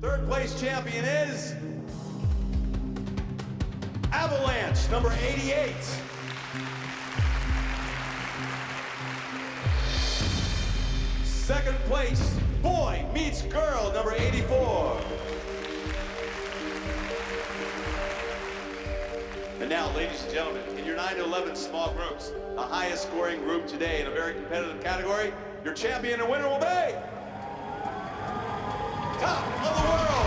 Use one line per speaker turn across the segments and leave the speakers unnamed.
Third place champion is Avalanche, number 88. Second place, Boy Meets Girl, number 84. And now, ladies and gentlemen, in your 9 to 11 small groups, the highest scoring group today in a very competitive category, your champion and winner will be Top of the World.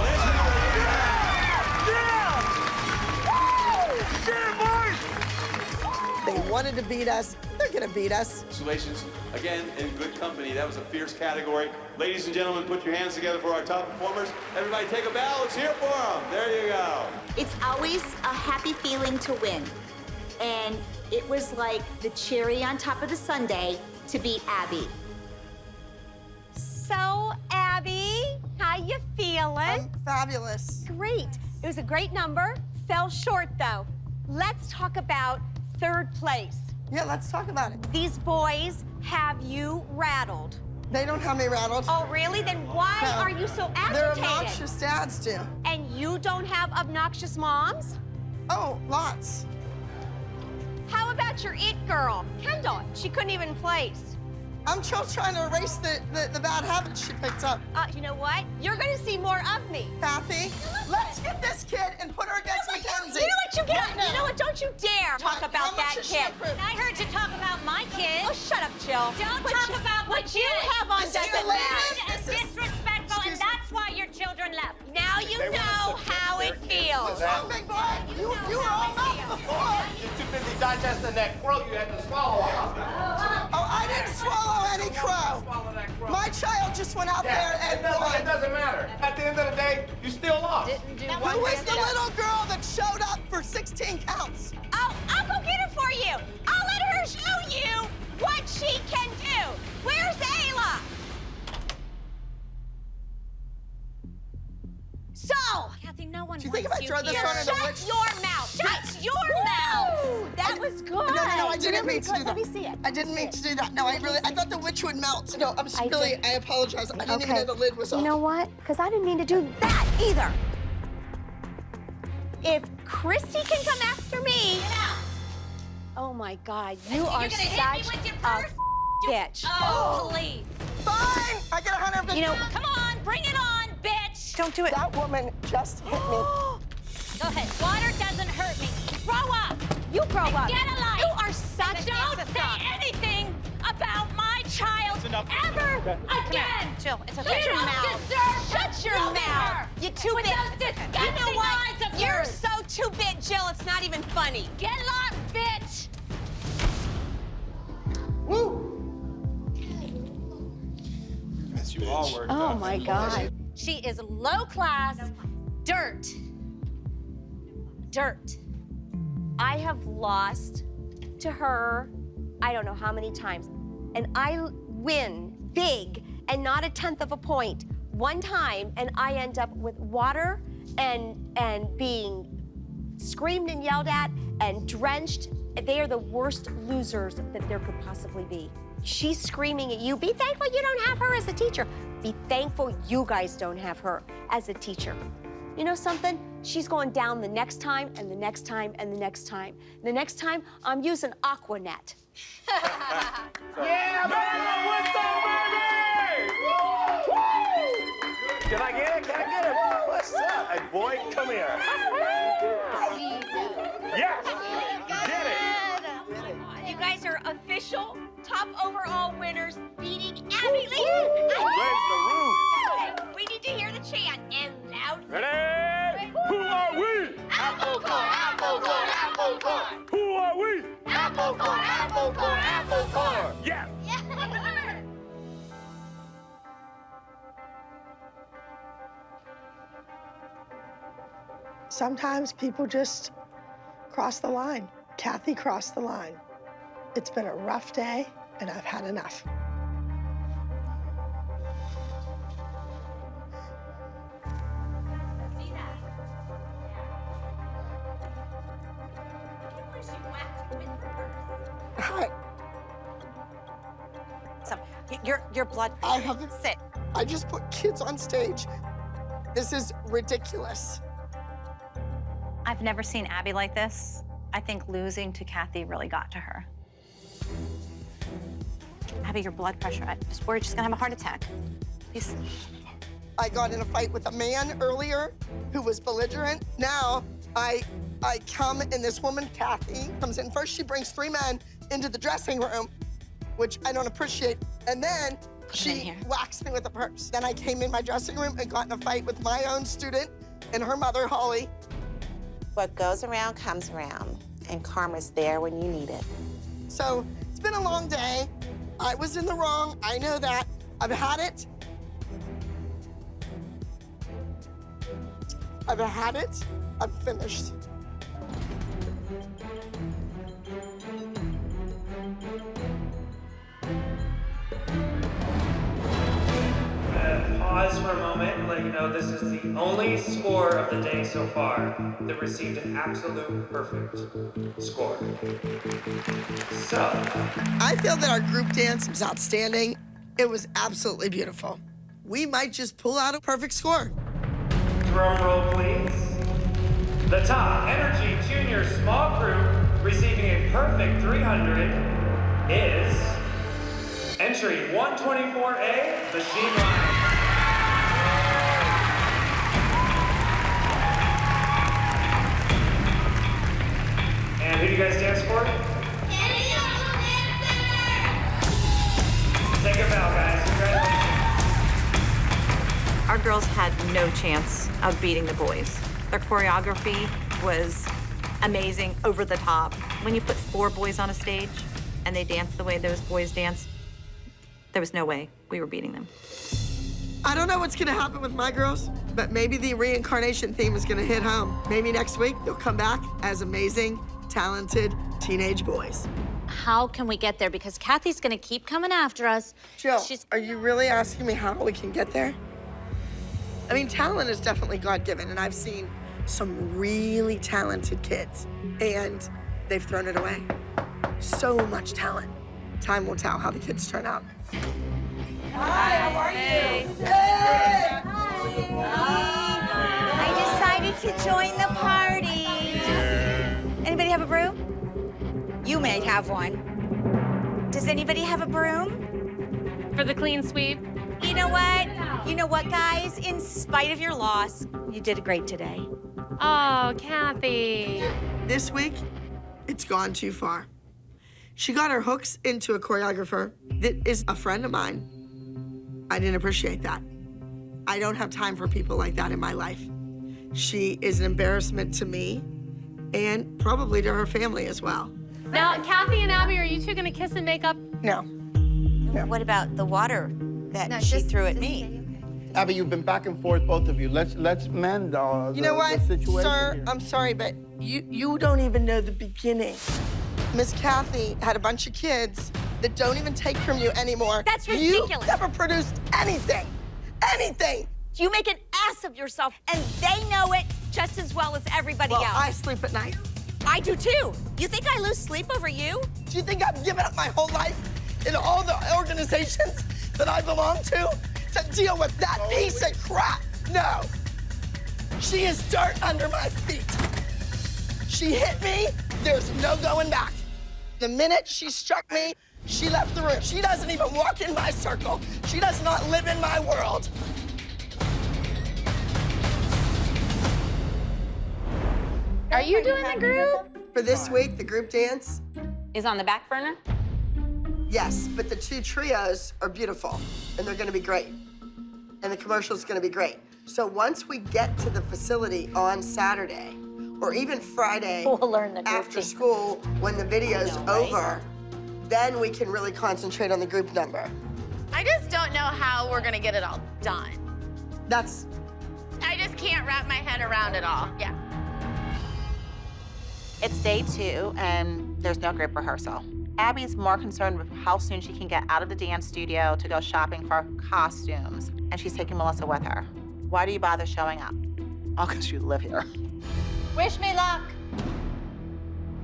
They wanted to beat us. They're gonna beat us.
Congratulations, again, in good company. That was a fierce category. Ladies and gentlemen, put your hands together for our top performers. Everybody take a bow. Let's hear for them. There you go.
It's always a happy feeling to win. And it was like the cherry on top of the sundae to beat Abby.
So, Abby, how you feeling?
Fabulous.
Great. It was a great number. Fell short, though. Let's talk about third place.
Yeah, let's talk about it.
These boys have you rattled.
They don't have me rattled.
Oh, really? Then why
No.
are you so agitated?
They're obnoxious dads do.
And you don't have obnoxious moms?
Oh, lots.
How about your it girl, Kendall? She couldn't even place.
I'm just trying to erase the bad habits she picked up.
You know what? You're gonna see more of me.
Kathy, let's get this kid and put her against Mackenzie.
You know what you get?
Right now.
You know what? Don't you dare talk
How
about
much
that
is she
kid.
approved?
I heard you talk about my kid.
Oh, shut up, Jill.
Don't
What
talk
you-
about my
what you
kid.
have on
This is
doesn't
your
matter.
latest-
And
This is-
disrespectful, and
Excuse me.
that's why your children left.
Now you know how it feels.
What's wrong, big boy? You were all mouth before.
You're too busy digesting that crow you had to swallow.
Oh, I didn't swallow any crow.
Swallow that crow.
My child just went out there and
it
won.
doesn't matter. At the end of the day, you still lost.
Who was the little girl that showed up for 16 counts?
Oh, I'll go get her for you. I'll let her show you what she can do. Where's Ayla? So,
Kathy, no one
Do you think if I
wants
throw this
here.
on her to
shut
which?
your mouth. Shut your mouth. That was good.
No, I didn't
Really
mean to
good.
do that.
Let me see it.
I didn't mean to do that. No, I thought the witch would melt. No, I apologize. I didn't even know the lid was off.
You know what? Because I didn't mean to do that either. If Christy can come after me.
Get out.
Oh my God, you
You're
are
gonna hit me
such
with your
a
purse?
bitch.
Oh, please.
Fine! I get 150.
You know,
Come on, bring it on, bitch.
don't do it.
That woman just hit me.
Go ahead. Water doesn't hurt me. Grow up.
You grow up.
Get a life.
You are such
Don't
a
say anything about my child ever again.
Jill, it's
You
okay. Shut your
don't
mouth.
deserve
Shut your
to be
mouth.
her.
You're too
With
big.
those disgusting
You know what?
eyes of
You're
yours.
so too big, Jill. It's not even funny.
Get lost, bitch.
Yes, you all were.
Oh my God.
She is low class dirt.
Dirt. I have lost to her, I don't know how many times. And I win big and not a tenth of a point one time, and I end up with water and being screamed and yelled at and drenched. They are the worst losers that there could possibly be. She's screaming at you. Be thankful you don't have her as a teacher. Be thankful you guys don't have her as a teacher. You know something? She's going down the next time and the next time and the next time. The next time, I'm using Aquanet.
Yeah, baby! What's up, baby? Woo! Can I get it? Can I get it? What's up? Hey, boy, come here. Yes! Get it!
You guys are official top overall winners, beating Abby Lee.
Raise the roof.
We need to hear the chant and loud.
Ready? Who are we?
Apple core, apple core, apple core.
Who are we?
Apple core, apple core, apple core.
Yes!
Sometimes people just cross the line. Kathy crossed the line. It's been a rough day, and I've had enough.
See that?
Hi,
So, your blood.
I haven't.
Sit.
I just put kids on stage. This is ridiculous.
I've never seen Abby like this. I think losing to Kathy really got to her. Abby, your blood pressure, I just worried she's gonna have a heart attack. Please.
I got in a fight with a man earlier who was belligerent. Now I come and this woman, Kathy, comes in. First, she brings 3 men into the dressing room, which I don't appreciate. And then she whacks me with a purse. Then I came in my dressing room and got in a fight with my own student and her mother, Holly.
What goes around comes around, and karma's there when you need it.
So it's been a long day. I was in the wrong. I know that. I've had it. I've had it. I'm finished.
Pause for a moment and let you know this is the only score of the day so far that received an absolute perfect score. So,
I feel that our group dance was outstanding. It was absolutely beautiful. We might just pull out a perfect score.
drum roll please. The top energy junior small group receiving a perfect 300 is entry 124A, Machine Line. And who do you guys dance for? Take a bow, guys. Congratulations.
Our girls had no chance of beating the boys. Their choreography was amazing, over the top. When you put 4 boys on a stage and they dance the way those boys dance, there was no way we were beating them.
I don't know what's gonna happen with my girls, but maybe the reincarnation theme is gonna hit home. Maybe next week they'll come back as amazing, talented teenage boys.
How can we get there? Because Kathy's gonna keep coming after us.
Jill, are you really asking me how we can get there? I mean, talent is definitely God-given, and I've seen some really talented kids, and they've thrown it away. So much talent. Time will tell how the kids turn out. Hi, how are you? Hey!
I decided to join the party. Anybody have a broom? You may have one. Does anybody have a broom?
For the clean sweep.
You know what? You know what, guys? In spite of your loss, you did great today.
Oh, Kathy.
This week, it's gone too far. She got her hooks into a choreographer that is a friend of mine. I didn't appreciate that. I don't have time for people like that in my life. She is an embarrassment to me and probably to her family as well.
Now, Kathy and Abby, are you two gonna kiss and make up?
No.
What about the water that she threw at me?
Abby, you've been back and forth, both of you. Let's mend
You know what,
the situation
sir?
here.
I'm sorry, but you don't even know the beginning. Miss Kathy had a bunch of kids that don't even take from you anymore.
That's ridiculous.
You never produced anything. Anything.
You make an ass of yourself, and they know it just as well as everybody
Well,
else.
I sleep at night.
I do too. You think I lose sleep over you?
Do you think I've given up my whole life in all the organizations that I belong to deal with that piece of crap? No. She is dirt under my feet. She hit me, there's no going back. The minute she struck me, she left the room. She doesn't even walk in my circle. She does not live in my world.
Are you doing the group?
For this week, the group dance,
Is on the back burner?
yes, but the 2 trios are beautiful, and they're gonna be great. And the commercial's gonna be great. So once we get to the facility on Saturday, or even Friday
We'll learn the group
after
team.
school when the video's
I know, right?
over, then we can really concentrate on the group number.
I just don't know how we're gonna get it all done.
That's,
I just can't wrap my head around it all. Yeah.
It's day 2, and there's no group rehearsal. Abby's more concerned with how soon she can get out of the dance studio to go shopping for costumes, and she's taking Melissa with her. Why do you bother showing up? Oh, because you live here.
Wish me luck.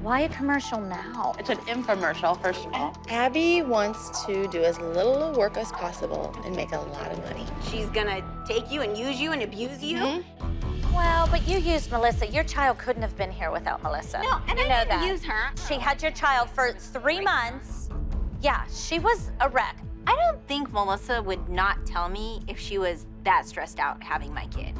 Why a commercial now?
It's an infomercial, first of all.
Abby wants to do as little work as possible and make a lot of money.
She's gonna
take you and use you and abuse you?
Well, but you used Melissa. Your child couldn't have been here without Melissa.
No, and
you
I
know
didn't
that.
use her.
She had your child for 3 months. Yeah, she was a wreck.
I don't think Melissa would not tell me if she was that stressed out having my kid.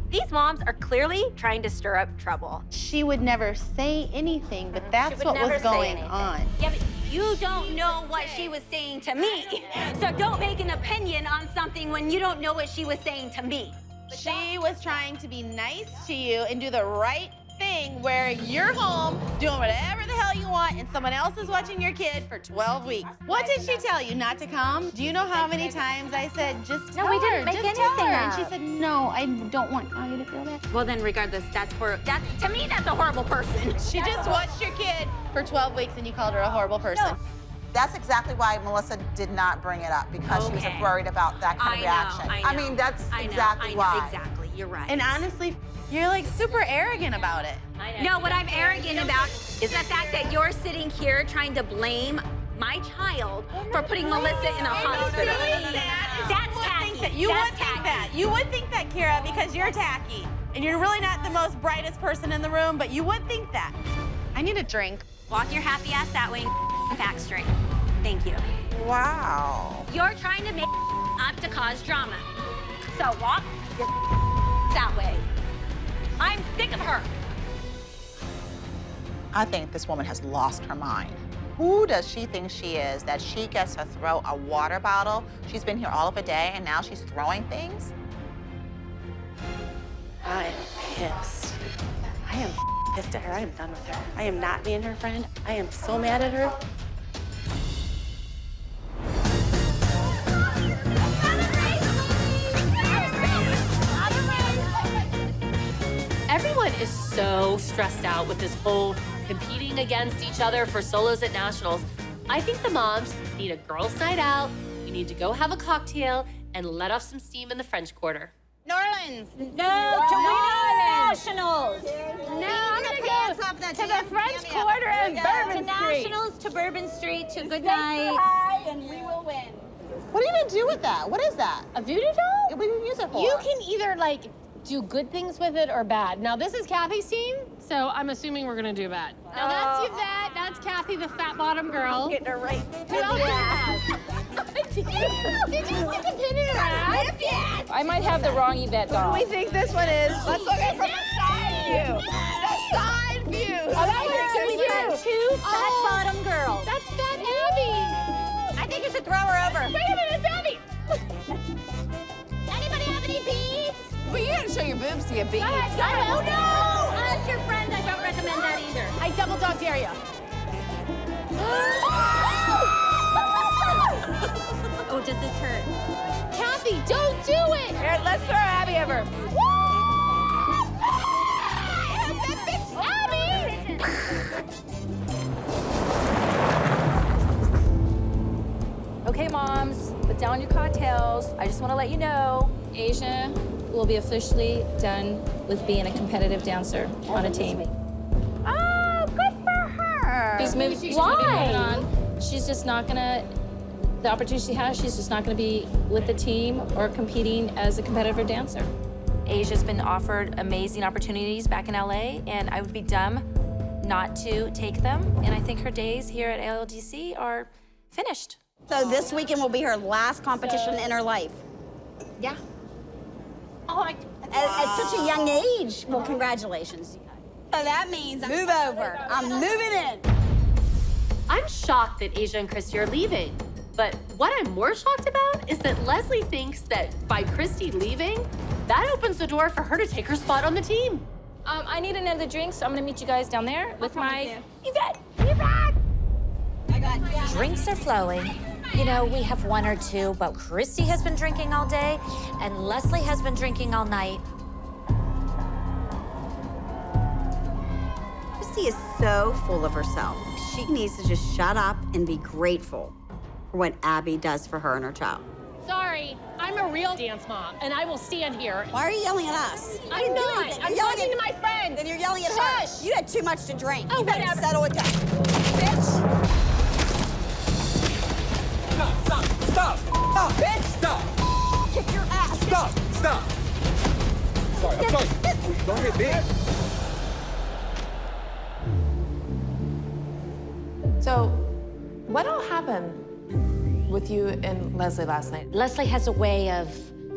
These moms are clearly trying to stir up trouble.
She would never say anything, but that's what was going on.
Yeah, but you don't know what she was saying to me. So don't make an opinion on something when you don't know what she was saying to me.
She was trying to be nice to you and do the right thing where you're home doing whatever the hell you want and someone else is watching your kid for 12 weeks. What did she tell you, not to come? Do you know how many times I said, just tell her,
we didn't make
just tell
anything
her.
up.
And she said, no, I don't want you to feel that.
Well, then regardless, to me, that's a horrible person.
She just watched your kid for 12 weeks and you called her a horrible person.
No. That's exactly why Melissa did not bring it up, because she was worried about that kind of reaction. I mean, that's exactly why.
Exactly, you're right.
And honestly, you're like super arrogant about it.
No, what I'm arrogant about is the fact that you're sitting here trying to blame my child for putting Melissa in a hospital. That's tacky.
You would think that. You would think that, Kira, because you're tacky. And you're really not the most brightest person in the room, but you would think that. I need a drink.
Walk your happy ass that way and back straight. Thank you.
Wow.
You're trying to make up to cause drama. So walk your that way. I'm sick of her.
I think this woman has lost her mind. Who does she think she is that she gets to throw a water bottle? She's been here all of a day and now she's throwing things?
I'm pissed. I am pissed at her. I am done with her. I am not being her friend. I am so mad at her.
Everyone is so stressed out with this whole competing against each other for solos at nationals. I think the moms need a girls' night out. We need to go have a cocktail and let off some steam in the French Quarter.
New Orleans.
No, to nationals.
No, I'm gonna go to the French Quarter and Bourbon
To
Street.
nationals, to Bourbon Street, to good night.
And we will win.
What are you gonna do with that? What is that?
A voodoo doll?
What do you use it for?
You can either like do good things with it or bad. Now this is Kathy's team, so I'm assuming we're gonna do bad. Now that's Yvette, that's Kathy, the fat bottom girl.
Getting her right.
Who else do you have? Did you stick a pin in her ass? Yes.
I might have the wrong Yvette doll.
What do we think this one is? Let's look at it from the side view. The side view.
Oh, that was
Two
fat bottom girls.
That's Fat Abby.
I think you should throw her over.
Wait a minute, it's Abby.
Anybody have any beads?
Well, you gotta show your boobs to get beat.
Oh no! As your friend, I don't recommend that either.
I double dog dare you.
Oh, does this hurt?
Kathy, don't do it.
Here, let's throw Abby over.
Okay, moms, put down your cocktails. I just want to let you know, Asia will be officially done with being a competitive dancer on a team.
Oh, good for her.
She's moving.
Why?
She's just not gonna. The opportunity she has, she's just not gonna be with the team or competing as a competitive dancer.
Asia's been offered amazing opportunities back in LA, and I would be dumb not to take them. And I think her days here at ALDC are finished.
So this weekend will be her last competition in her life.
Yeah.
Oh,
At such a young age. Well, congratulations. So that means move over. I'm moving in.
I'm shocked that Asia and Christy are leaving. But what I'm more shocked about is that Leslie thinks that by Christy leaving, that opens the door for her to take her spot on the team.
I need another drink, so I'm gonna meet you guys down there with my
Yvette! Yvette! I got you.
Drinks are flowing. You know, we have one or two, but Christy has been drinking all day, and Leslie has been drinking all night.
Christy is so full of herself. She needs to just shut up and be grateful for what Abby does for her and her child.
sorry. I'm a real dance mom, and I will stand here.
Why are you yelling at us?
I'm not. I'm talking to my friend.
Then you're yelling at her.
Shush.
You had too much to drink.
Oh,
You better
whatever.
settle it down. Bitch!
Stop! Stop! Stop!
Bitch!
Stop!
Kick your ass.
Stop! stop. Sorry, I'm sorry. Don't hit me.
So, what all happened with you and Leslie last night?
Leslie has a way of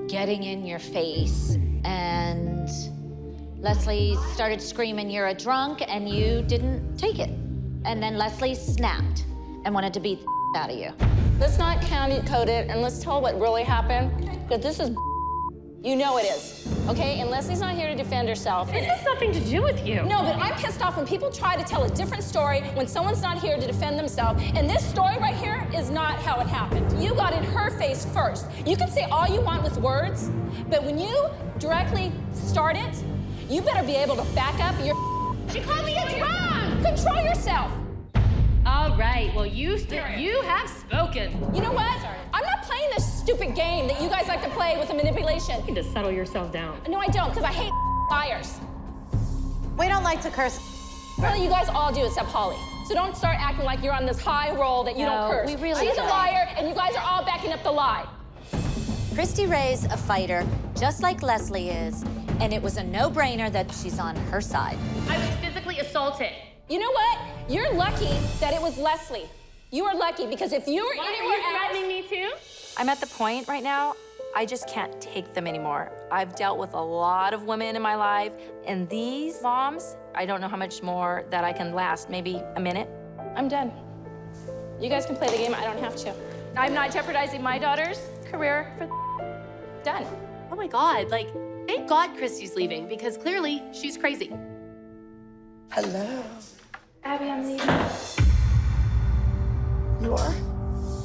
getting in your face, and Leslie started screaming, "You're a drunk," and you didn't take it. And then Leslie snapped and wanted to beat the out of you.
Let's not county code it, and let's tell what really happened, because this is you know it is, okay? And Leslie's not here to defend herself.
This has nothing to do with you.
No, but I'm pissed off when people try to tell a different story when someone's not here to defend themselves. And this story right here is not how it happened. You got in her face first. You can say all you want with words, but when you directly start it, you better be able to back up your.
She called me a drunk.
Control yourself.
All right, well, you have spoken.
You know what? I'm not playing this stupid game that you guys like to play with the manipulation.
You need to settle yourself down.
No, I don't, because I hate liars.
We don't like to curse.
Well, you guys all do except Holly. So don't start acting like you're on this high roll that you don't curse.
we really
She's a
don't.
liar, and you guys are all backing up the lie.
Christy Ray's a fighter, just like Leslie is, and it was a no-brainer that she's on her side.
I was physically assaulted.
You know what? You're lucky that it was Leslie. You are lucky, because if you were anywhere else...
threatening me too?
I'm at the point right now, I just can't take them anymore. I've dealt with a lot of women in my life, and these moms, I don't know how much more that I can last, maybe a minute.
I'm done. You guys can play the game, I don't have to. I'm not jeopardizing my daughter's career for done.
Oh my God, like, thank God Christy's leaving, because clearly she's crazy.
Hello.
Abby, I'm leaving.
You are?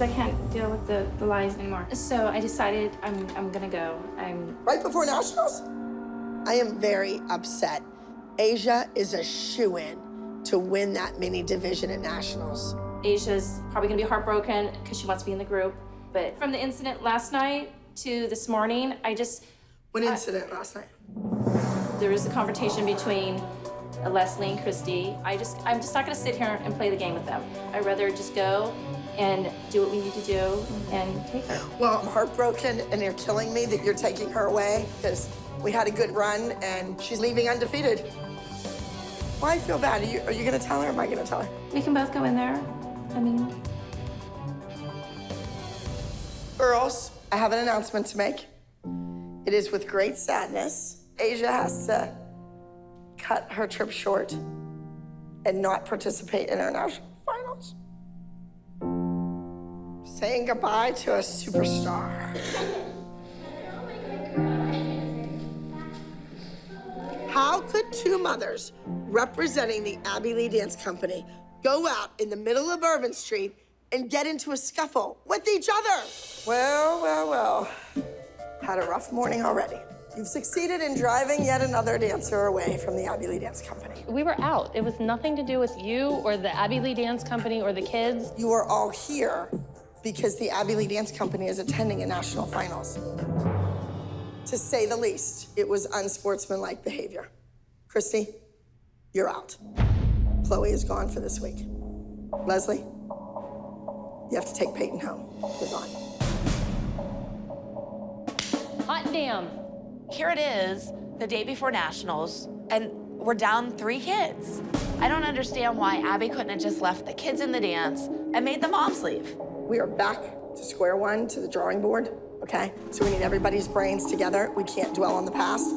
I can't deal with the lies anymore. So I decided I'm gonna go.
Right before nationals? I am very upset. Asia is a shoo-in to win that mini division at nationals.
Asia's probably gonna be heartbroken because she wants to be in the group. But from the incident last night to this morning,
What incident last night?
There was a confrontation between Leslie and Christy. I'm just not gonna sit here and play the game with them. I'd rather just go and do what we need to do and take her.
Well, I'm heartbroken, and you're killing me that you're taking her away, because we had a good run, and she's leaving undefeated. Why I feel bad? Are you gonna tell her, or am I gonna tell her?
We can both go in there. I mean,
Girls, I have an announcement to make. It is with great sadness. Asia has to cut her trip short and not participate in our national finals. Saying goodbye to a superstar. How could two mothers representing the Abby Lee Dance Company go out in the middle of Bourbon Street and get into a scuffle with each other? Well. Had a rough morning already. You've succeeded in driving yet another dancer away from the Abby Lee Dance Company.
We were out. It was nothing to do with you or the Abby Lee Dance Company or the kids.
You are all here because the Abby Lee Dance Company is attending a national finals. To say the least, it was unsportsmanlike behavior. Christy, you're out. Chloe is gone for this week. Leslie, you have to take Peyton home. You're gone.
Hot damn.
Here it is, the day before nationals, and we're down 3 kids. I don't understand why Abby couldn't have just left the kids in the dance and made the moms leave.
We are back to square one, to the drawing board, okay? So we need everybody's brains together. We can't dwell on the past.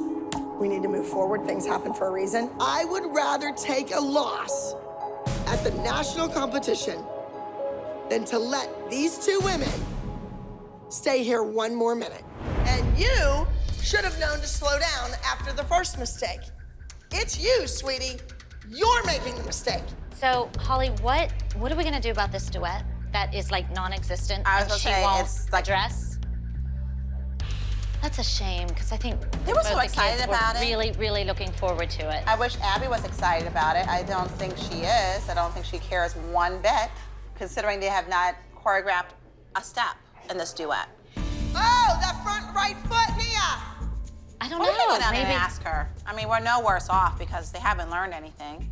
We need to move forward. Things happen for a reason. I would rather take a loss at the national competition than to let these 2 women stay here 1 more minute. And you should have known to slow down after the first mistake. It's you, sweetie. You're making the mistake.
So, Holly, what are we gonna do about this duet that is like non-existent
I was
and
gonna
she
say,
won't
it's like-
address? That's a shame, because I think
They were so
both the
excited
kids
about
were
it.
really, really looking forward to it.
I wish Abby was excited about it. I don't think she is. I don't think she cares one bit, considering they have not choreographed a step in this duet.
Oh, that front right foot, Nia!
I don't
Well, we can
know,
go down
maybe
and ask her. I mean, we're no worse off because they haven't learned anything.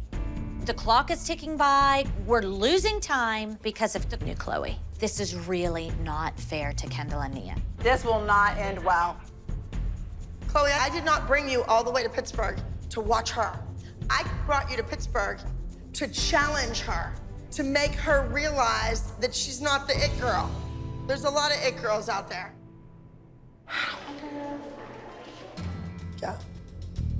the clock is ticking by. We're losing time because of new Chloe. This is really not fair to Kendall and Nia.
This will not end well.
Chloe, I did not bring you all the way to Pittsburgh to watch her. I brought you to Pittsburgh to challenge her, to make her realize that she's not the it girl. There's a lot of it girls out there. Go.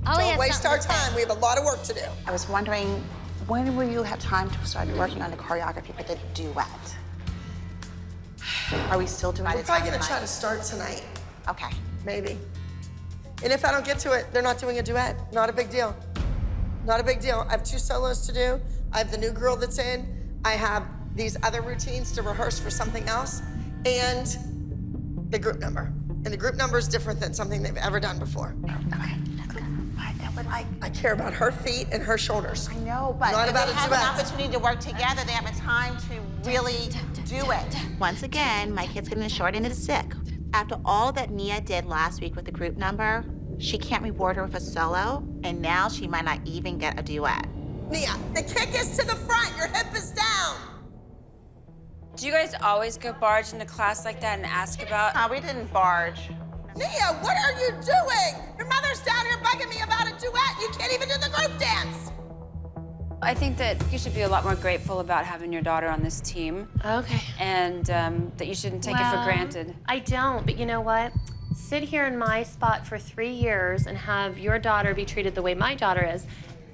Don't waste our time. We have a lot of work to do.
I was wondering, when will you have time to start working on the choreography for the duet? Are we still doing it?
We're probably gonna try to start tonight.
Okay.
Maybe. And if I don't get to it, they're not doing a duet. Not a big deal. Not a big deal. I have 2 solos to do. I have the new girl that's in. I have these other routines to rehearse for something else. And the group number. And the group number is different than something they've ever done before.
Okay.
I care about her feet and her shoulders.
I know, but
not
if
about
they
a
have
duet.
an opportunity to work together, they have a time to really do it. Once again, my kid's getting the short end of the stick. After all that Nia did last week with the group number, she can't reward her with a solo, and now she might not even get a duet.
Nia, the kick is to the front. Your hip is down.
Do you guys always go barge into class like that and ask about?
No, we didn't barge.
Nia, what are you doing? Your mother's down here bugging me about a duet. You can't even do the group dance.
I think that you should be a lot more grateful about having your daughter on this team.
Okay.
And that you shouldn't take it for granted.
I don't, but you know what? Sit here in my spot for 3 years and have your daughter be treated the way my daughter is,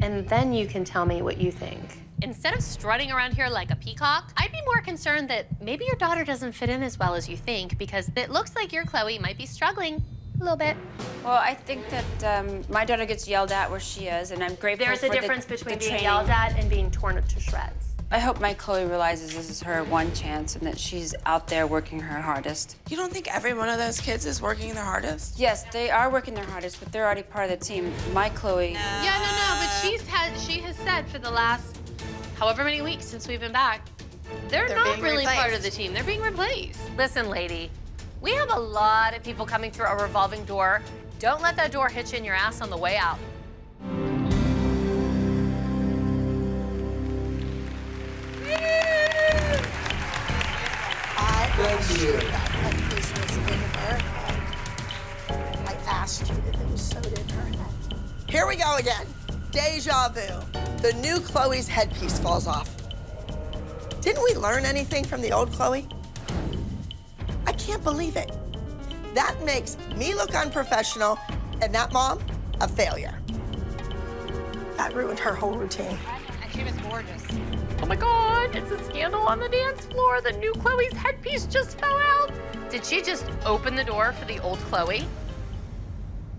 and then you can tell me what you think. Instead of strutting around here like a peacock, I'd be more concerned that maybe your daughter doesn't fit in as well as you think, because it looks like your Chloe might be struggling a little bit.
Well, I think that my daughter gets yelled at where she is, and I'm grateful
There's
for
a difference between
the
being
training.
yelled at and being torn to shreds.
I hope my Chloe realizes this is her one chance and that she's out there working her hardest.
You don't think every one of those kids is working their hardest?
Yes, they are working their hardest, but they're already part of the team. My Chloe.
Yeah, no, but she has said for the last however many weeks since we've been back, they're not
being
really part
replaced.
of the team. They're being replaced.
Listen, lady, we have a lot of people coming through a revolving door. Don't let that door hit you in your ass on the way out.
Thank you. That piece was in her head. I asked you if it was sewed in her head. Here we go again. Deja vu. The new Chloe's headpiece falls off. Didn't we learn anything from the old Chloe? I can't believe it. That makes me look unprofessional and that mom a failure. That ruined her whole routine.
And she was gorgeous.
Oh my God, it's a scandal on the dance floor. The new Chloe's headpiece just fell out. Did she just open the door for the old Chloe?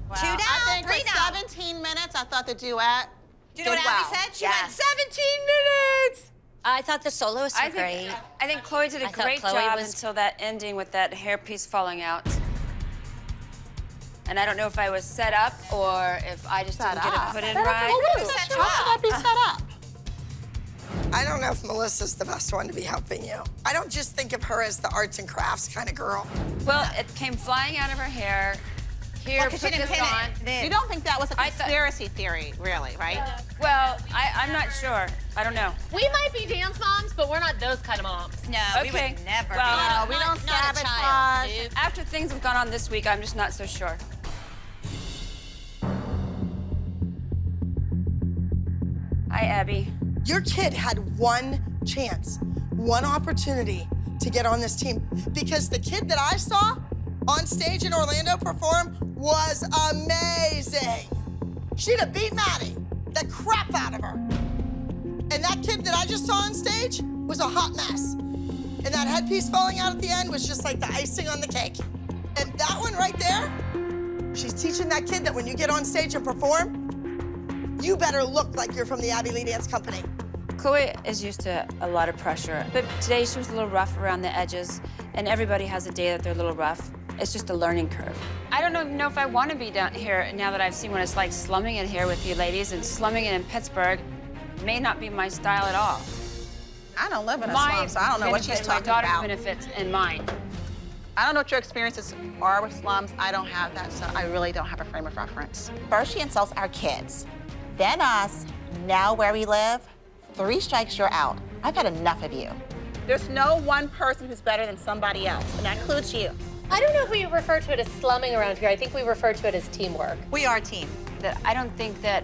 Well,
2 down,
I think
3
with
down.
17 minutes, I thought the duet
Do you know
did
what Abby
well.
said? She
Yes.
went 17 minutes.
I thought the soloists were
I
great.
think Chloe did a
I thought
great
Chloe
job
was-
until that ending with that hairpiece falling out. And I don't know if I was set up or if I just didn't get it put in right.
I don't know if Melissa's the best one to be helping you. I don't just think of her as the arts and crafts kind of girl.
Well, it came flying out of her hair. Here,
Well, 'cause
put
she didn't
this
pin
on.
it. You don't think that was a conspiracy theory, really, right?
Well, I'm not sure. I don't know.
We might be dance moms, but we're not those kind of moms.
No, we
Okay.
would never.
Well,
be.
we don't
not a
sabotage.
child, dude.
After things have gone on this week, I'm just not so sure. Hi, Abby.
Your kid had one chance, one opportunity to get on this team because the kid that I saw on stage in Orlando perform was amazing. She'd have beat Maddie, the crap out of her. And that kid that I just saw on stage was a hot mess. And that headpiece falling out at the end was just like the icing on the cake. And that one right there, she's teaching that kid that when you get on stage and perform, you better look like you're from the Abby Lee Dance Company.
Chloe is used to a lot of pressure, but today she was a little rough around the edges, and everybody has a day that they're a little rough. It's just a learning curve. I don't even know if I want to be down here now that I've seen what it's like slumming it here with you ladies, and slumming it in Pittsburgh may not be my style at all.
I don't live in a slum, so I don't know what she's talking
my
about.
daughter's benefits and mine.
I don't know what your experiences are with slums. I don't have that, so I really don't have a frame of reference. First she insults our kids, then us, now where we live. 3 strikes, you're out. I've had enough of you. There's no one person who's better than somebody else, and that includes you.
I don't know if we refer to it as slumming around here. I think we refer to it as teamwork.
We are a team. That I don't think that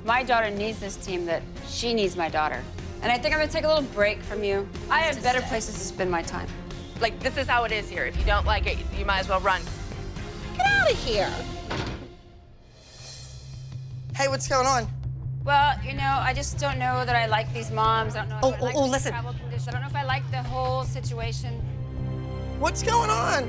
my daughter needs this team, that she needs my daughter. And I think I'm gonna take a little break from you. I have better places to spend my time.
Like, this is how it is here. If you don't like it, you might as well run.
Get out of here. Hey, what's going on?
Well, you know, I just don't know that I like these moms. I don't know if I like these
listen.
travel conditions. I don't know if I like the whole situation.
What's going on?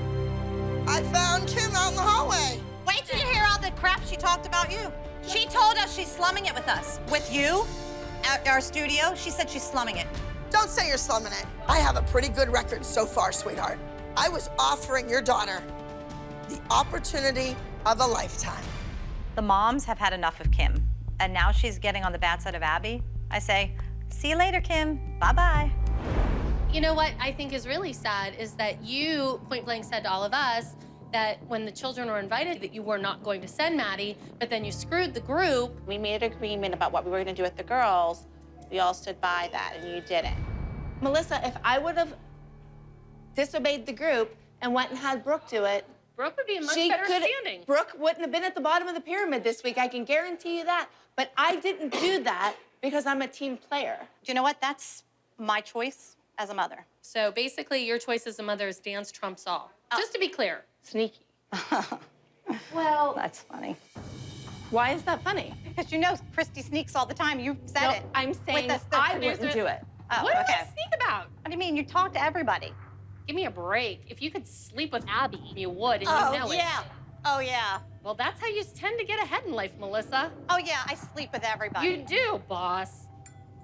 I found Kim out in the hallway.
Wait till you hear all the crap she talked about you. She told us she's slumming it with us. With you at our studio, she said she's slumming it.
Don't say you're slumming it. I have a pretty good record so far, sweetheart. I was offering your daughter the opportunity of a lifetime.
The moms have had enough of Kim, and now she's getting on the bad side of Abby. I say, see you later, Kim. Bye-bye.
You know what I think is really sad is that you point blank said to all of us that when the children were invited that you were not going to send Maddie, but then you screwed the group.
We made an agreement about what we were gonna do with the girls. We all stood by that, and you didn't.
Melissa, if I would have disobeyed the group and went and had Brooke do it,
Brooke would be in much better standing.
Brooke wouldn't have been at the bottom of the pyramid this week, I can guarantee you that. But I didn't do that because I'm a team player.
Do you know what? That's my choice as a mother.
So basically, your choice as a mother is dance trumps all. Just to be clear.
Sneaky.
Well, that's funny.
Why is that funny?
Because you know Christy sneaks all the time. You said
No,
it.
I'm saying I wouldn't do it.
Oh,
What do
okay.
I sneak about?
What do you mean? You talk to everybody.
Give me a break. If you could sleep with Abby, you would, and you know it.
Oh, yeah.
Well, that's how you tend to get ahead in life, Melissa.
Oh, yeah, I sleep with everybody.
You do, boss.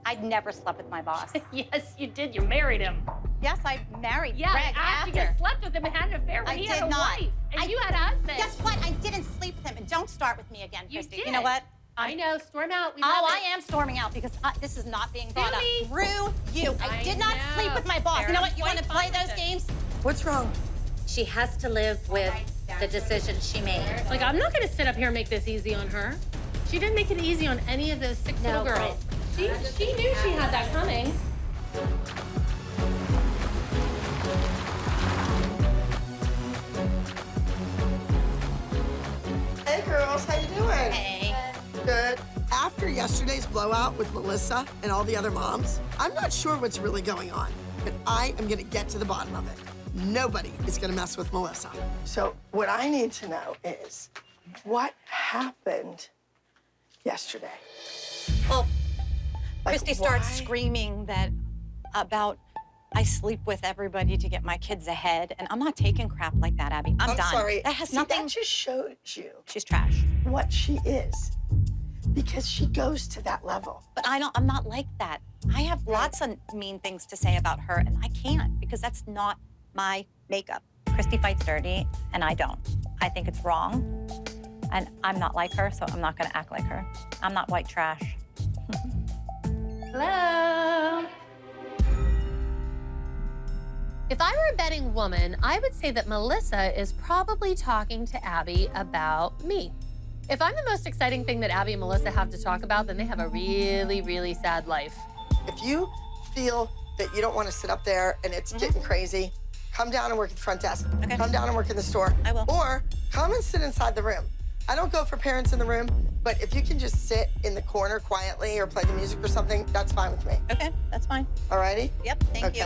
I'd never slept with my boss.
Yes, you did. You married him.
Yes, I married
Yeah,
Greg
after you slept with him and had an affair when
I
he
did
had a
not.
wife. And you had a husband.
Guess what? I didn't sleep with him. And don't start with me again,
You
Christy.
did.
You know what?
I know. Storm out. We
Oh,
love
I
it.
am storming out because this is not being brought up
me.
through you. I did not
know.
sleep with my boss.
Sarah,
You know what? You
I'm
want to
quite
play
fine
those
with it.
games?
What's wrong?
She has to live with the decision she made.
Like, I'm not going to sit up here and make this easy on her. She didn't make it easy on any of those 6 little girls. She knew she had that coming.
Hey, girls, how you doing?
Hey.
Good. After yesterday's blowout with Melissa and all the other moms, I'm not sure what's really going on, but I am gonna get to the bottom of it. Nobody is gonna mess with Melissa. So what I need to know is what happened yesterday?
Well,
Like,
Christy starts
why?
screaming that about I sleep with everybody to get my kids ahead, and I'm not taking crap like that, Abby. I'm done.
sorry.
That has
See,
nothing.
That just shows you
She's trash.
what she is, because she goes to that level.
But I'm not like that. I have lots of mean things to say about her, and I can't because that's not my makeup. Christy fights dirty, and I don't. I think it's wrong, and I'm not like her, so I'm not gonna act like her. I'm not white trash.
Hello. If I were a betting woman, I would say that Melissa is probably talking to Abby about me. If I'm the most exciting thing that Abby and Melissa have to talk about, then they have a really, really sad life.
If you feel that you don't want to sit up there and it's getting crazy, come down and work at the front desk.
Okay.
Come down and work in the store.
I will.
Or come and sit inside the room. I don't go for parents in the room, but if you can just sit in the corner quietly or play the music or something, that's fine with me.
Okay, that's fine.
Alrighty?
Yep, thank you.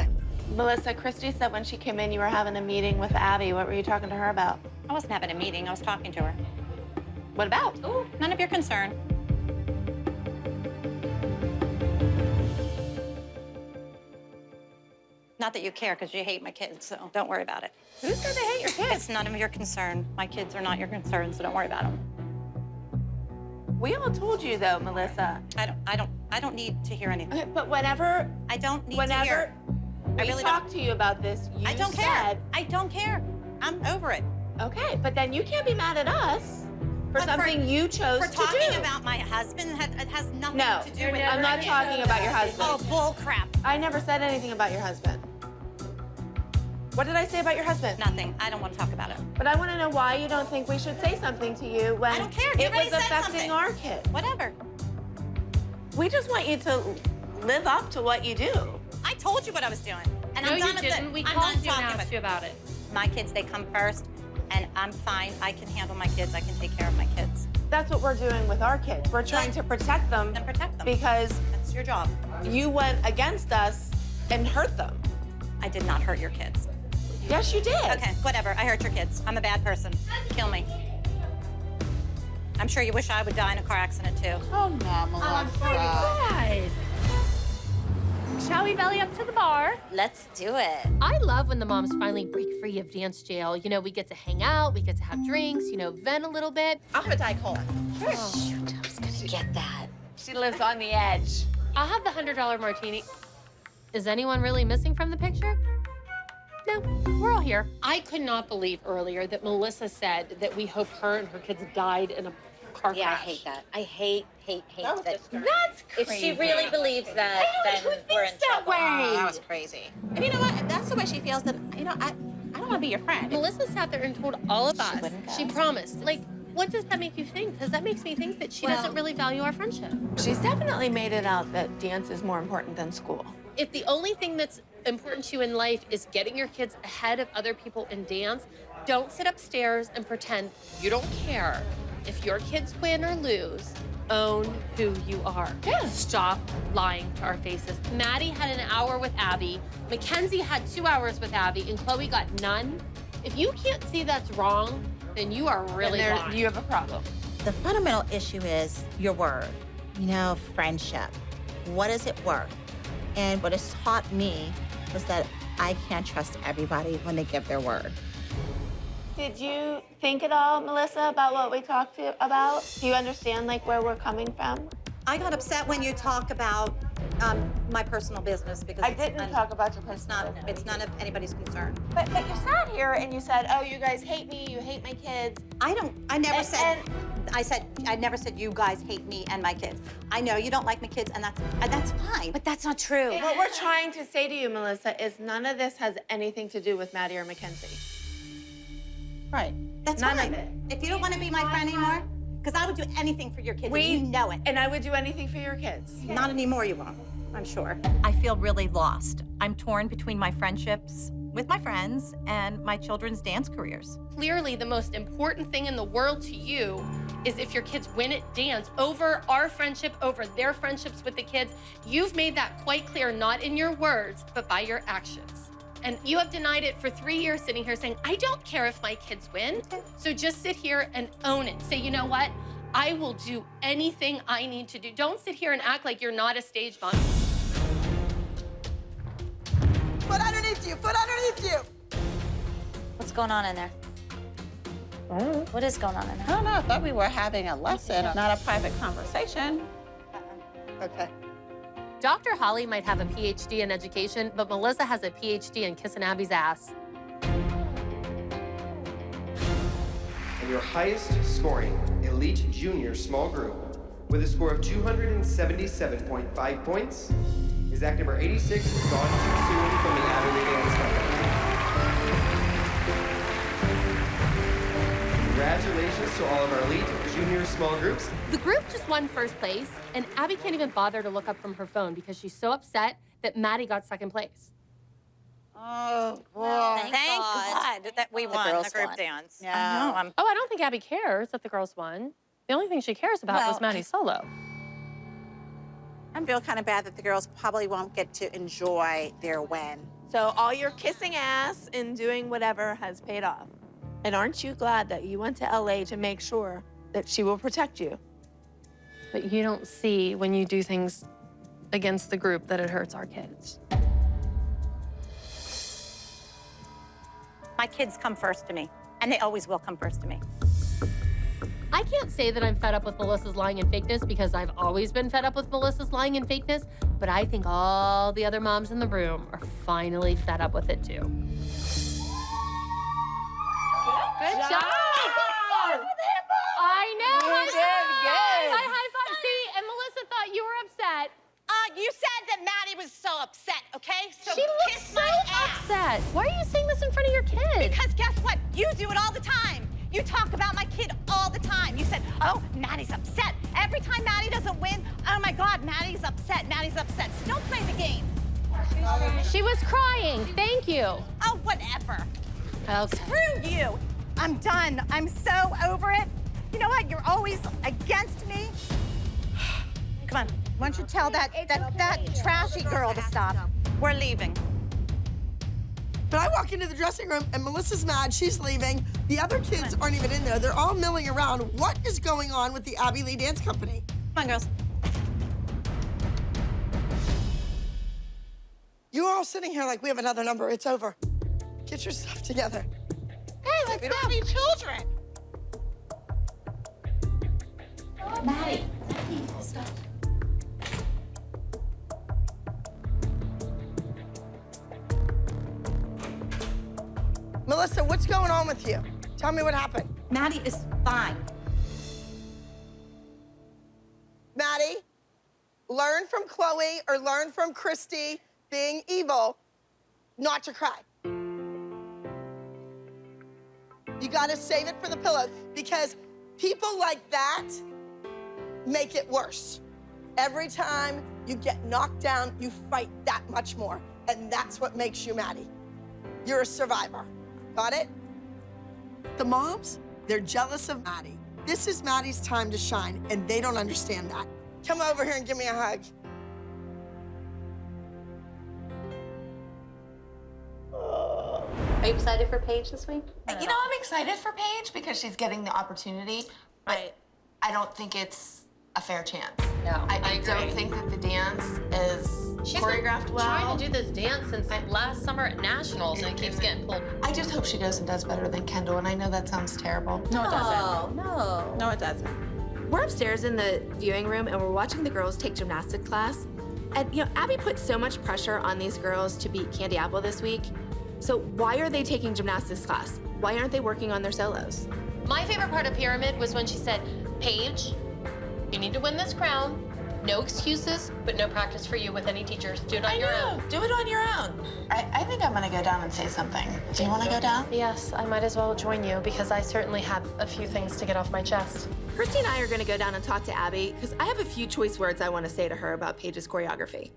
Melissa, Christy said when she came in, you were having a meeting with Abby. What were you talking to her about?
I wasn't having a meeting. I was talking to her.
What about?
Ooh, none of your concern. Not that you care, because you hate my kids, so don't worry about it.
Who said they hate your kids?
It's none of your concern. My kids are not your concern, so don't worry about them.
We all told you though, Melissa.
I don't need to hear anything.
Okay, but whenever
I don't need to
whenever
hear.
we
really
talked to you about this, you
I don't
said,
care. I don't care. I'm over it.
Okay, but then you can't be mad at us for
But
something you chose
For
to
talking
do.
about my husband, it has nothing
No,
to do with
I'm not talking about your husband.
Oh, bull crap.
I never said anything about your husband. What did I say about your husband?
Nothing. I don't want to talk about it.
But I want to know why you don't think we should say something to you when
I don't care. You
it was
already said
affecting
something.
our kid.
Whatever.
We just want you to live up to what you do.
I told you what I was doing,
And
No,
I'm
you
done with
didn't.
it.
We
I'm
called
done
you and
talking
asked you about it.
My kids, they come first, and I'm fine. I can handle my kids. I can take care of my kids.
That's what we're doing with our kids. We're trying to protect them.
And protect them.
Because
that's your job.
You went against us and hurt them.
I did not hurt your kids.
Yes, you did.
Okay, whatever. I hurt your kids. I'm a bad person. Kill me. I'm sure you wish I would die in a car accident too.
Oh no, Melissa.
Shall we belly up to the bar?
Let's do it.
I love when the moms finally break free of dance jail. You know, we get to hang out, we get to have drinks, you know, vent a little bit.
I'll have a Diet Cola.
Sure. Shoot, I was gonna get that.
She lives on the edge.
I'll have the $100 martini. Is anyone really missing from the picture? No, we're all here.
I could not believe earlier that Melissa said that we hope her and her kids died in a car crash.
Yeah, I hate that. I hate that.
That's
If she really believes that, then we're in trouble.
Oh, that was crazy. And you know what? If that's the way she feels, then, you know, I don't want to be your friend.
Melissa sat there and told all of us. She promised. Like, what does that make you think? Because that makes me think that she doesn't really value our friendship.
She's definitely made it out that dance is more important than school.
If the only thing that's important to you in life is getting your kids ahead of other people in dance, don't sit upstairs and pretend you don't care. If your kids win or lose, own who you are. Yeah. Stop lying to our faces. Maddie had an hour with Abby, Mackenzie had 2 hours with Abby, and Chloe got none. If you can't see that's wrong, then you are really lying.
You have a problem.
The fundamental issue is your word. You know, friendship. What is it worth? And what it's taught me was that I can't trust everybody when they give their word.
Did you think at all, Melissa, about what we talked about? Do you understand, like, where we're coming from?
I got upset when you talk about my personal business because
I didn't talk about your personal
business. It's none of anybody's concern.
But you sat here and you said, oh, you guys hate me, you hate my kids.
I never said I never said you guys hate me and my kids. I know you don't like my kids, and that's fine.
But that's not true.
What we're trying to say to you, Melissa, is none of this has anything to do with Maddie or Mackenzie.
Right.
That's
None
fine.
of it.
If you don't want to be my friend anymore, because I would do anything for your kids, and you know it.
And I would do anything for your kids.
Not anymore, you won't, I'm sure. I feel really lost. I'm torn between my friendships with my friends and my children's dance careers.
Clearly, the most important thing in the world to you is if your kids win at dance over our friendship, over their friendships with the kids. You've made that quite clear, not in your words, but by your actions. And you have denied it for 3 years sitting here saying, I don't care if my kids win. So just sit here and own it. Say, you know what? I will do anything I need to do. Don't sit here and act like you're not a stage mom.
Foot underneath you, foot underneath you.
What's going on in there? What is going on in
I
there?
don't know. I thought we were having a lesson, not a private conversation.
Okay.
Dr. Holly might have a PhD in education, but Melissa has a PhD in kissing Abby's ass.
And your highest scoring elite junior small group with a score of 277.5 points is act number 86, Gone Too Soon from the Adderley Dance Company. Congratulations to all of our elite junior small groups.
The group just won first place, and Abby can't even bother to look up from her phone because she's so upset that Maddie got second place.
Oh, boy.
Thank God that we won the group dance.
Yeah.
I know,
Oh, I don't think Abby cares that the girls won. The only thing she cares about was Maddie's solo.
I feel kind of bad that the girls probably won't get to enjoy their win.
So all your kissing ass and doing whatever has paid off. And aren't you glad that you went to LA to make sure that she will protect you?
But you don't see when you do things against the group that it hurts our kids.
My kids come first to me, and they always will come first to me.
I can't say that I'm fed up with Melissa's lying and fakeness because I've always been fed up with Melissa's lying and fakeness, but I think all the other moms in the room are finally fed up with it too.
Good job! I know!
You did good.
High five. See, and Melissa thought you were upset.
You said that Maddie was so upset, okay? So
She looks
kiss
so
my ass.
upset. Why are you saying this in front of your kids?
Because guess what? You do it all the time. You talk about my kid all the time. You said, oh, Maddie's upset. Every time Maddie doesn't win, oh my God, Maddie's upset, Maddie's upset. So don't play the game.
She was crying. Thank you.
Oh, whatever.
Okay.
Screw you. I'm done. I'm so over it. You know what? You're always against me. Come on. Why don't you tell that trashy girl to stop? We're leaving.
But I walk into the dressing room and Melissa's mad, she's leaving. The other kids aren't even in there. They're all milling around. What is going on with the Abby Lee Dance Company?
Come on, girls.
You're all sitting here like we have another number. It's over. Get your stuff together.
Hey, let's go. We don't have any children.
Maddie,
Melissa, what's going on with you? Tell me what happened.
Maddie is fine.
Maddie, learn from Chloe or learn from Christy being evil not to cry. You gotta save it for the pillow because people like that make it worse. Every time you get knocked down, you fight that much more. And that's what makes you Maddie. You're a survivor. Got it? The moms, they're jealous of Maddie. This is Maddie's time to shine, and they don't understand that. Come over here and give me a hug.
Are you excited for Paige this week?
You know, I'm excited for Paige because she's getting the opportunity, but I don't think it's a fair chance.
No,
I don't think that the dance is choreographed well.
Trying to do this dance since last summer at Nationals, and it keeps getting pulled.
I just hope she goes and does better than Kendall, and I know that sounds terrible.
No, it doesn't.
No.
No, it doesn't.
We're upstairs in the viewing room and we're watching the girls take gymnastics class. And you know, Abby put so much pressure on these girls to beat Candy Apple this week. So why are they taking gymnastics class? Why aren't they working on their solos?
My favorite part of Pyramid was when she said, Paige, you need to win this crown. No excuses, but no practice for you with any teachers. Do it on your own.
Do it on your own. I think I'm gonna go down and say something. Do you wanna go down?
Yes, I might as well join you because I certainly have a few things to get off my chest.
Christy and I are gonna go down and talk to Abby because I have a few choice words I want to say to her about Paige's choreography.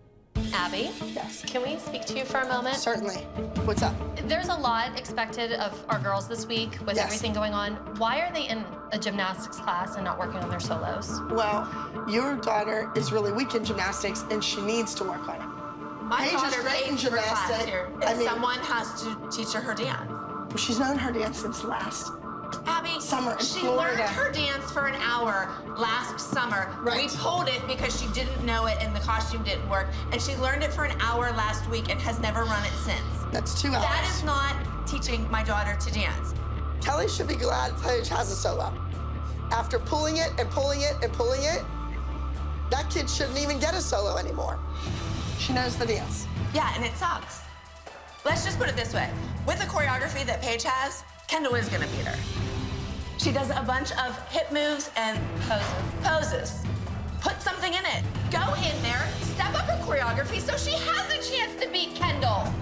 Abby?
Yes.
Can we speak to you for a moment?
Certainly. What's up?
There's a lot expected of our girls this week with everything going on. Why are they in a gymnastics class and not working on their solos?
Well, your daughter is really weak in gymnastics and she needs to work on it.
My
Paige is
daughter
great in
pays for class
gymnastics.
here. And someone has to teach her dance.
She's known her dance since last
Abby,
summer in
she
Florida.
learned her dance for an hour last summer.
Right.
We pulled it because she didn't know it and the costume didn't work. And she learned it for an hour last week and has never run it since.
That's 2 hours.
That is not teaching my daughter to dance.
Kelly should be glad Paige has a solo. After pulling it and pulling it and pulling it, that kid shouldn't even get a solo anymore. She knows the dance.
Yeah, and it sucks. Let's just put it this way. With the choreography that Paige has, Kendall is gonna beat her. She does a bunch of hip moves and poses. Put something in it. Go in there, step up her choreography so she has a chance to beat Kendall.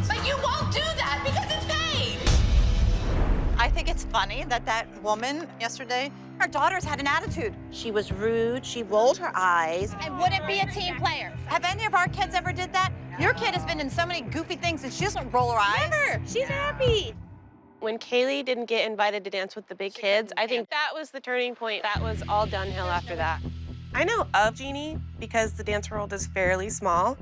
But you won't do that because it's Paige.
I think it's funny that that woman yesterday, her daughters had an attitude. She was rude, she rolled her eyes.
I wouldn't be a team player.
Have any of our kids ever did that? Your kid has been in so many goofy things and she doesn't roll her eyes.
Never. She's happy.
When Kaylee didn't get invited to dance with the big kids, I think that was the turning point. That was all downhill after that. I know of Jeannie because the dance world is fairly small.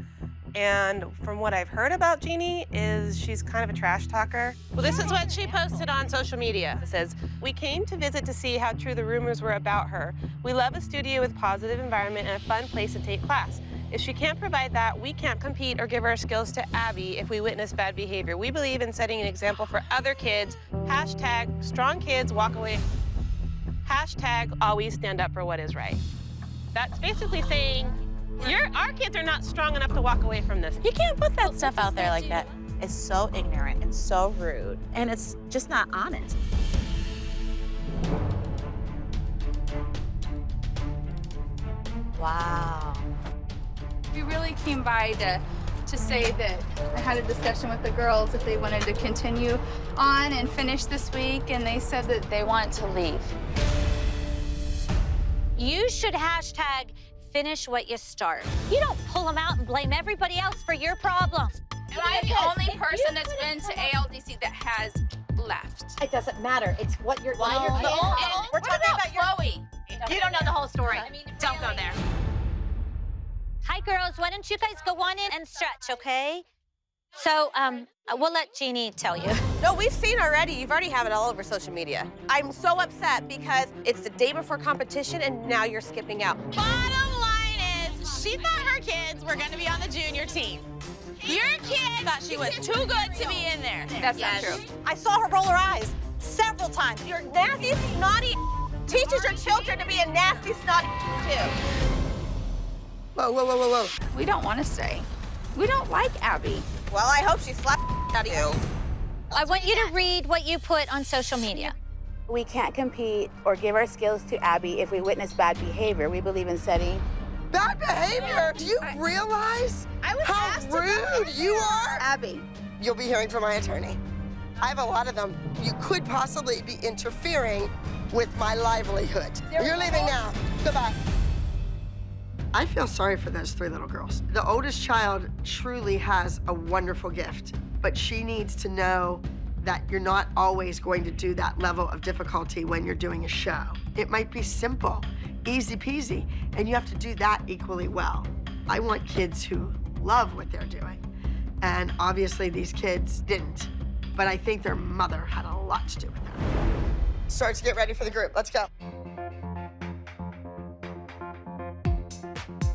And from what I've heard about Jeannie is she's kind of a trash talker. Well, this is what she posted on social media. It says, we came to visit to see how true the rumors were about her. We love a studio with positive environment and a fun place to take class. If she can't provide that, we can't compete or give our skills to Abby if we witness bad behavior. We believe in setting an example for other kids. Hashtag strong kids walk away. Hashtag always stand up for what is right. That's basically saying our kids are not strong enough to walk away from this.
You can't put that stuff out there like that. It's so ignorant and so rude, and it's just not honest.
Wow.
We really came by to say that I had a discussion with the girls if they wanted to continue on and finish this week, and they said that
They want to leave.
You should hashtag
finish what you start. You don't pull them out and blame everybody else for your problems.
Am I the only person that's been to ALDC that has left?
It doesn't matter. It's what you're.
Why you're
And we're talking about your.
Chloe.
You don't know the whole story.
Don't go there.
Hi, girls. Why don't you guys go on in and stretch, okay? So, we'll let Jeannie tell you.
No, we've seen already. You've already have it all over social media. I'm so upset because it's the day before competition and now you're skipping out.
Bottom line is, she thought her kids were gonna be on the junior team. Your kid thought she was too good to be in there.
That's not true. I saw her roll her eyes several times. You're nasty, snotty. Teaches your children to be a nasty, snotty too.
Whoa, whoa, whoa, whoa, whoa.
We don't want to stay. We don't like Abby.
Well, I hope she slapped out of you.
I want you to read what you put on social media.
We can't compete or give our skills to Abby if we witness bad behavior. We believe in setting.
Bad behavior? Do you realize how rude you are?
Abby.
You'll be hearing from my attorney. I have a lot of them. You could possibly be interfering with my livelihood. You're leaving now. Goodbye. I feel sorry for those 3 little girls. The oldest child truly has a wonderful gift, but she needs to know that you're not always going to do that level of difficulty when you're doing a show. It might be simple, easy peasy, and you have to do that equally well. I want kids who love what they're doing, and obviously these kids didn't, but I think their mother had a lot to do with that. Start to get ready for the group. Let's go.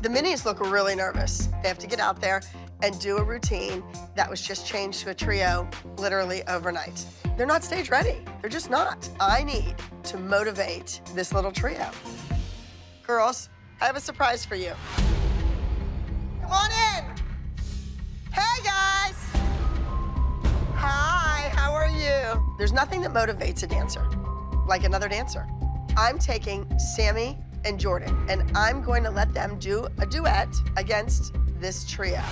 The minis look really nervous. They have to get out there and do a routine that was just changed to a trio literally overnight. They're not stage ready. They're just not. I need to motivate this little trio. Girls, I have a surprise for you. Come on in. Hey, guys. Hi, how are you? There's nothing that motivates a dancer like another dancer. I'm taking Sammy and Jordan, and I'm going to let them do a duet against this trio.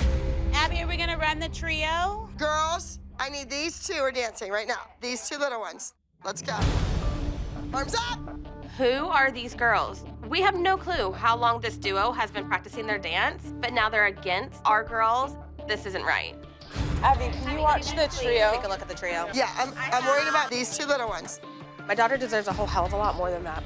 Abby, are we gonna run the trio?
Girls, I need these 2 are dancing right now. These 2 little ones. Let's go. Arms up.
Who are these girls? We have no clue how long this duo has been practicing their dance, but now they're against our girls. This isn't right. Abby, can you watch the trio?
Take a look at the trio. Yeah, I'm worried about these 2 little ones.
My daughter deserves a whole hell of a lot more than that.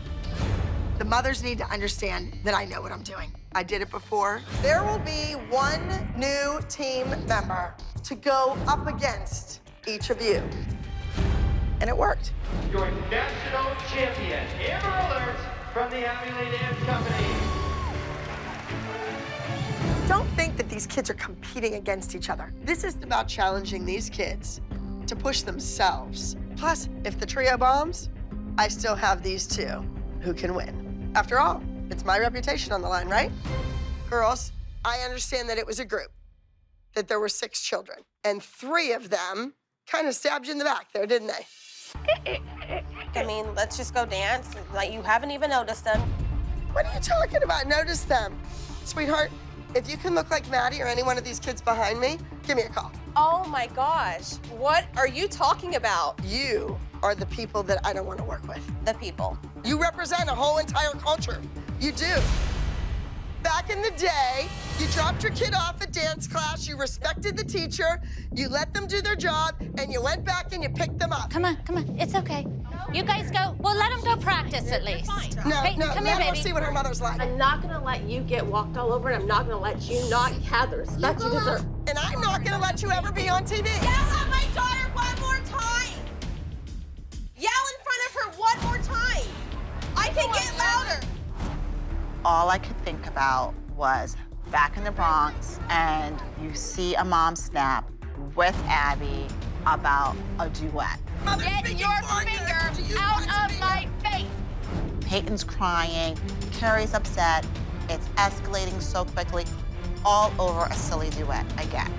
The mothers need to understand that I know what I'm doing. I did it before. There will be 1 new team member to go up against each of you. And it worked.
Your national champion, Amber Alert from the Abbey Lee Dance Company.
Don't think that these kids are competing against each other. This is about challenging these kids to push themselves. Plus, if the trio bombs, I still have these 2 who can win. After all, it's my reputation on the line, right? Girls, I understand that it was a group, that there were 6 children, and 3 of them kind of stabbed you in the back there, didn't they?
I mean, let's just go dance. Like, you haven't even noticed them.
What are you talking about? Notice them. Sweetheart, if you can look like Maddie or any one of these kids behind me, give me a call.
Oh my gosh, what are you talking about?
You are the people that I don't want to work with.
The people.
You represent a whole entire culture. You do. Back in the day, you dropped your kid off at dance class, you respected the teacher, you let them do their job, and you went back and you picked them up.
Come on, it's okay. You guys go, well, let them go practice at least.
No,
Peyton,
no,
come
let
here,
her
baby.
see what her mother's like.
I'm not gonna let you get walked all over, and I'm not gonna let you not have the respect you deserve.
And I'm not gonna let you ever be on TV.
Yell at my daughter one more time! Yell in front of her one more time! I can get louder!
All I could think about was back in the Bronx, and you see a mom snap with Abby about a duet.
Get your finger out of my face!
Peyton's crying, Carrie's upset, it's escalating so quickly, all over a silly duet again.